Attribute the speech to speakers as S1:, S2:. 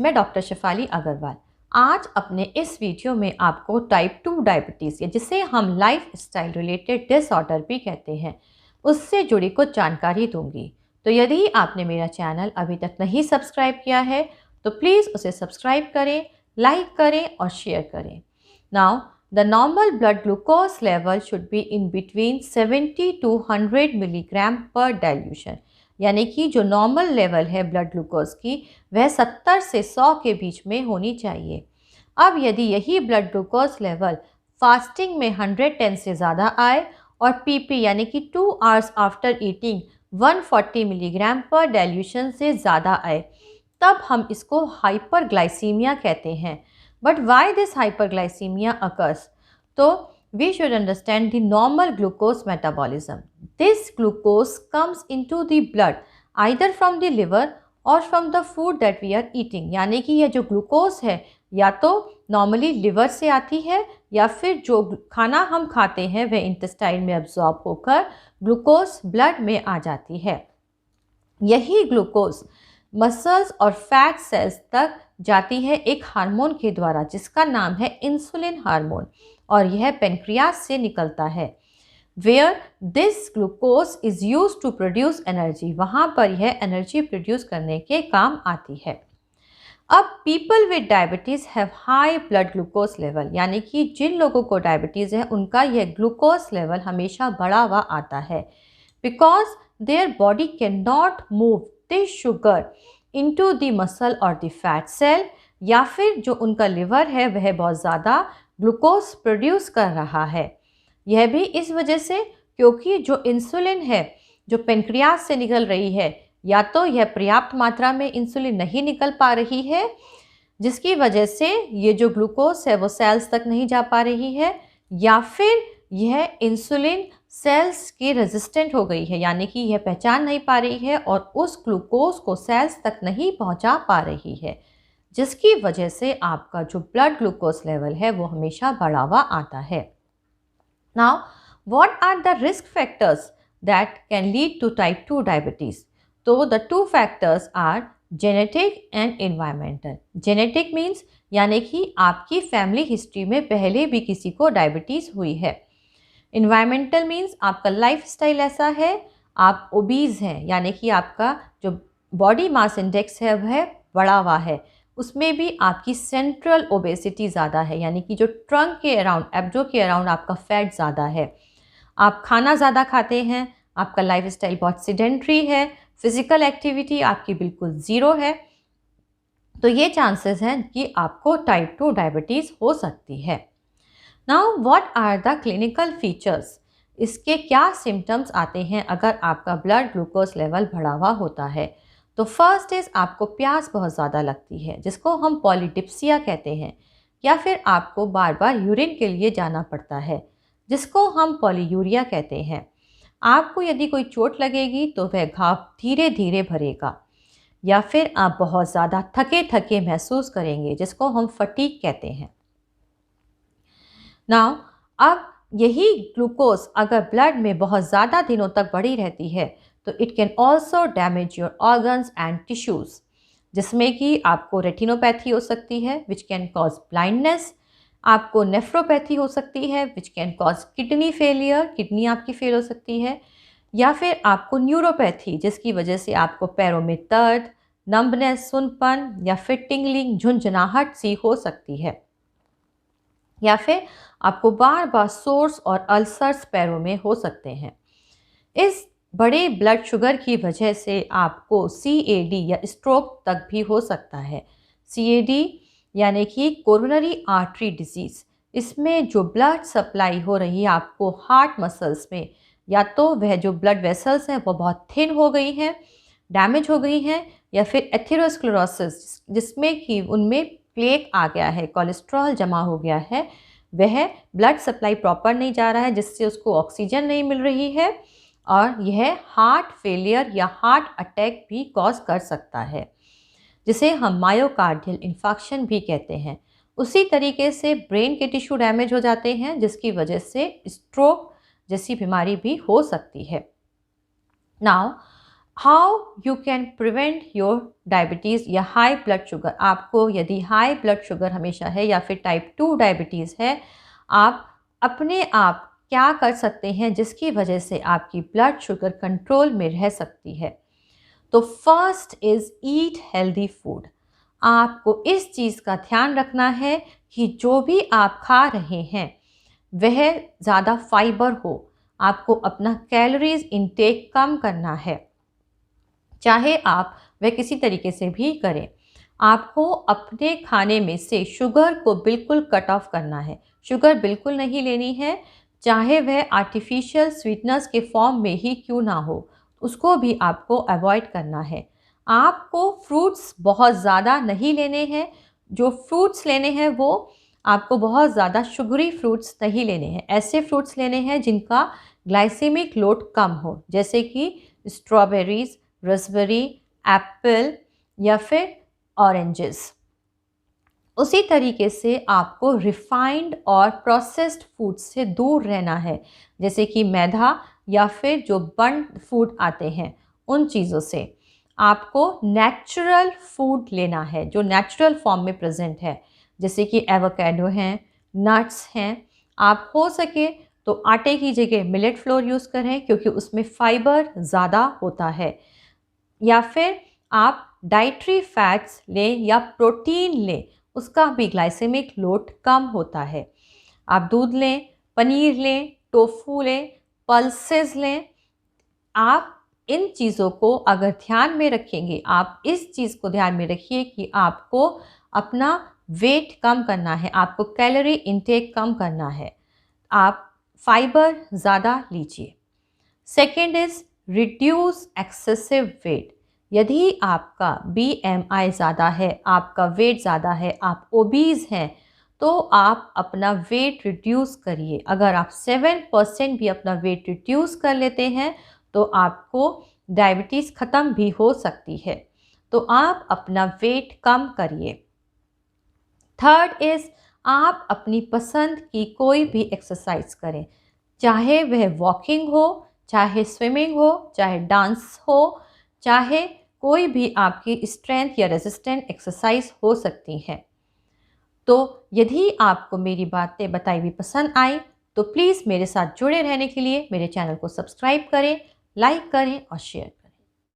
S1: मैं डॉक्टर शेफाली अग्रवाल। आज अपने इस वीडियो में आपको टाइप 2 डायबिटीज़ या जिसे हम लाइफ स्टाइल रिलेटेड डिसऑर्डर भी कहते हैं, उससे जुड़ी कुछ जानकारी दूंगी। तो यदि आपने मेरा चैनल अभी तक नहीं सब्सक्राइब किया है तो प्लीज़ उसे सब्सक्राइब करें, लाइक करें और शेयर करें। Now the normal blood glucose level should be in between 70 to 100 milligram पर डाइल्यूशन, यानी कि जो नॉर्मल लेवल है ब्लड ग्लूकोज की वह 70 से 100 के बीच में होनी चाहिए। अब यदि यही ब्लड ग्लूकोज लेवल फास्टिंग में 110 से ज़्यादा आए और पीपी यानी कि 2 आवर्स आफ्टर ईटिंग 140 मिलीग्राम पर डाइल्यूशन से ज़्यादा आए, तब हम इसको हाइपरग्लाइसीमिया कहते हैं। But why this hyperglycaemia occurs? तो we should understand the normal glucose metabolism. This glucose comes into the blood either from the liver or from the food that we are eating. यानी कि यह जो glucose है या तो normally liver से आती है या फिर जो खाना हम खाते हैं वह इंटेस्टाइन में अब्जॉर्ब होकर ग्लूकोज ब्लड में आ जाती है। यही ग्लूकोज मसल्स और फैट सेल्स तक जाती है एक हार्मोन के द्वारा जिसका नाम है इंसुलिन हार्मोन, और यह पेनक्रियास से निकलता है। Where this glucose is use to produce energy, वहाँ पर यह एनर्जी प्रोड्यूस करने के काम आती है। अब people with diabetes have high blood glucose level, यानी कि जिन लोगों को डायबिटीज़ है उनका यह ग्लूकोज लेवल हमेशा बढ़ा हुआ आता है, because their body can not move this sugar into the muscle और द फैट सेल, या फिर जो उनका लिवर है वह बहुत ज़्यादा ग्लूकोज प्रोड्यूस कर रहा है। यह भी इस वजह से क्योंकि जो इंसुलिन है जो पेनक्रियास से निकल रही है, या तो यह पर्याप्त मात्रा में इंसुलिन नहीं निकल पा रही है जिसकी वजह से ये जो ग्लूकोज है वो सेल्स तक नहीं जा पा रही है, या फिर यह इंसुलिन सेल्स की रेजिस्टेंट हो गई है, यानी कि यह पहचान नहीं पा रही है और उस ग्लूकोज को सेल्स तक नहीं पहुंचा पा रही है, जिसकी वजह से आपका जो ब्लड ग्लूकोज लेवल है वो हमेशा बढ़ा हुआ आता है। Now what are the risk factors that can lead to type 2 diabetes? तो the 2 factors are genetic and environmental. Genetic means यानी कि आपकी फैमिली हिस्ट्री में पहले भी किसी को डायबिटीज़ हुई है। एनवायरमेंटल मीन्स आपका लाइफस्टाइल ऐसा है, आप ओबीज़ हैं, यानी कि आपका जो बॉडी मास इंडेक्स है वह बढ़ा हुआ है, उसमें भी आपकी सेंट्रल ओबेसिटी ज़्यादा है, यानी कि जो ट्रंक के अराउंड, एब्डो के अराउंड आपका फैट ज़्यादा है, आप खाना ज़्यादा खाते हैं, आपका लाइफस्टाइल बहुत सिडेंट्री है, फिज़िकल एक्टिविटी आपकी बिल्कुल ज़ीरो है, तो ये चांसेस हैं कि आपको टाइप 2 डायबिटीज़ हो सकती है। Now what are the clinical features? इसके क्या सिम्टम्स आते हैं अगर आपका ब्लड ग्लूकोज लेवल बढ़ा हुआ होता है? तो फर्स्ट इज़ आपको प्यास बहुत ज़्यादा लगती है जिसको हम पॉलीडिप्सिया कहते हैं, या फिर आपको बार बार यूरिन के लिए जाना पड़ता है जिसको हम पॉलीयूरिया कहते हैं। आपको यदि कोई चोट लगेगी तो वह घाव धीरे धीरे भरेगा, या फिर आप बहुत ज़्यादा थके थके महसूस करेंगे जिसको हम फटीग कहते हैं। नाउ अब यही ग्लूकोज अगर ब्लड में बहुत ज़्यादा दिनों तक बढ़ी रहती है तो it can also damage your organs and tissues, जिसमें कि आपको रेटिनोपैथी हो सकती है विच कैन कॉज ब्लाइंडनेस, आपको नेफ्रोपैथी हो सकती है which can cause kidney failure, kidney आपकी फेल हो सकती है, या फिर आपको न्यूरोपैथी जिसकी वजह से आपको पैरों में दर्द, नंबनेस, सुनपन या फिर टिंगलिंग, झुंझुनाहट सी हो सकती है, या फिर आपको बार बार सोर्स और अल्सर्स पैरों में हो सकते हैं। इस बड़े ब्लड शुगर की वजह से आपको CAD या स्ट्रोक तक भी हो सकता है। CAD यानी कि कोरोनरी आर्टरी डिजीज़, इसमें जो ब्लड सप्लाई हो रही है आपको हार्ट मसल्स में, या तो वह जो ब्लड वेसल्स हैं वो बहुत थिन हो गई हैं, डैमेज हो गई हैं, या फिर एथेरोस्क्लेरोसिस जिसमें कि उनमें प्लेक आ गया है, कोलेस्ट्रॉल जमा हो गया है, वह ब्लड सप्लाई प्रॉपर नहीं जा रहा है जिससे उसको ऑक्सीजन नहीं मिल रही है, और यह हार्ट फेलियर या हार्ट अटैक भी कॉज कर सकता है जिसे हम मायोकार्डियल इन्फार्क्शन भी कहते हैं। उसी तरीके से ब्रेन के टिश्यू डैमेज हो जाते हैं जिसकी वजह से स्ट्रोक जैसी बीमारी भी हो सकती है। Now how you can prevent your diabetes या हाई ब्लड शुगर। आपको यदि हाई ब्लड शुगर हमेशा है या फिर टाइप 2 डायबिटीज़ है, आप अपने आप क्या कर सकते हैं जिसकी वजह से आपकी ब्लड शुगर कंट्रोल में रह सकती है। तो first is eat healthy food. आपको इस चीज़ का ध्यान रखना है कि जो भी आप खा रहे हैं वह ज़्यादा फाइबर हो। आपको अपना कैलोरीज इनटेक कम करना है, चाहे आप वह किसी तरीके से भी करें। आपको अपने खाने में से शुगर को बिल्कुल कट ऑफ करना है। शुगर बिल्कुल नहीं लेनी है, चाहे वह आर्टिफिशियल स्वीटनर्स के फॉर्म में ही क्यों ना हो, उसको भी आपको अवॉइड करना है। आपको फ्रूट्स बहुत ज़्यादा नहीं लेने हैं। जो फ्रूट्स लेने हैं वो आपको बहुत ज़्यादा शुगरी फ्रूट्स नहीं लेने हैं। ऐसे फ्रूट्स लेने हैं जिनका ग्लाइसेमिक लोड कम हो, जैसे कि स्ट्रॉबेरीज, रास्पबेरी, एप्पल या फिर ऑरेंजेस। उसी तरीके से आपको रिफाइंड और प्रोसेस्ड फूड से दूर रहना है, जैसे कि मैदा या फिर जो बर्न्ड फूड आते हैं उन चीज़ों से। आपको नेचुरल फूड लेना है जो नेचुरल फॉर्म में प्रेजेंट है, जैसे कि एवोकेडो हैं, नट्स हैं। आप हो सके तो आटे की जगह मिलेट फ्लोर यूज़ करें क्योंकि उसमें फाइबर ज़्यादा होता है। या फिर आप डाइटरी फैट्स लें या प्रोटीन लें, उसका भी ग्लाइसेमिक लोड कम होता है। आप दूध लें, पनीर लें, टोफू लें, पल्सेस लें। आप इन चीज़ों को अगर ध्यान में रखेंगे, आप इस चीज़ को ध्यान में रखिए कि आपको अपना वेट कम करना है, आपको कैलोरी इनटेक कम करना है। आप फाइबर ज़्यादा लीजिए। Second is reduce excessive wait. यदि आपका BMI ज़्यादा है, आपका वेट ज़्यादा है, आप ओबीज हैं, तो आप अपना वेट रिड्यूस करिए। अगर आप 7% भी अपना वेट रिड्यूस कर लेते हैं तो आपको डायबिटीज़ ख़त्म भी हो सकती है। तो आप अपना वेट कम करिए। थर्ड इज़ आप अपनी पसंद की कोई भी एक्सरसाइज करें, चाहे वह वॉकिंग हो, चाहे स्विमिंग हो, चाहे डांस हो, चाहे कोई भी आपकी स्ट्रेंथ या रेजिस्टेंट एक्सरसाइज हो सकती हैं। तो यदि आपको मेरी बातें बताई हुई पसंद आई तो प्लीज़ मेरे साथ जुड़े रहने के लिए मेरे चैनल को सब्सक्राइब करें, लाइक करें और शेयर करें।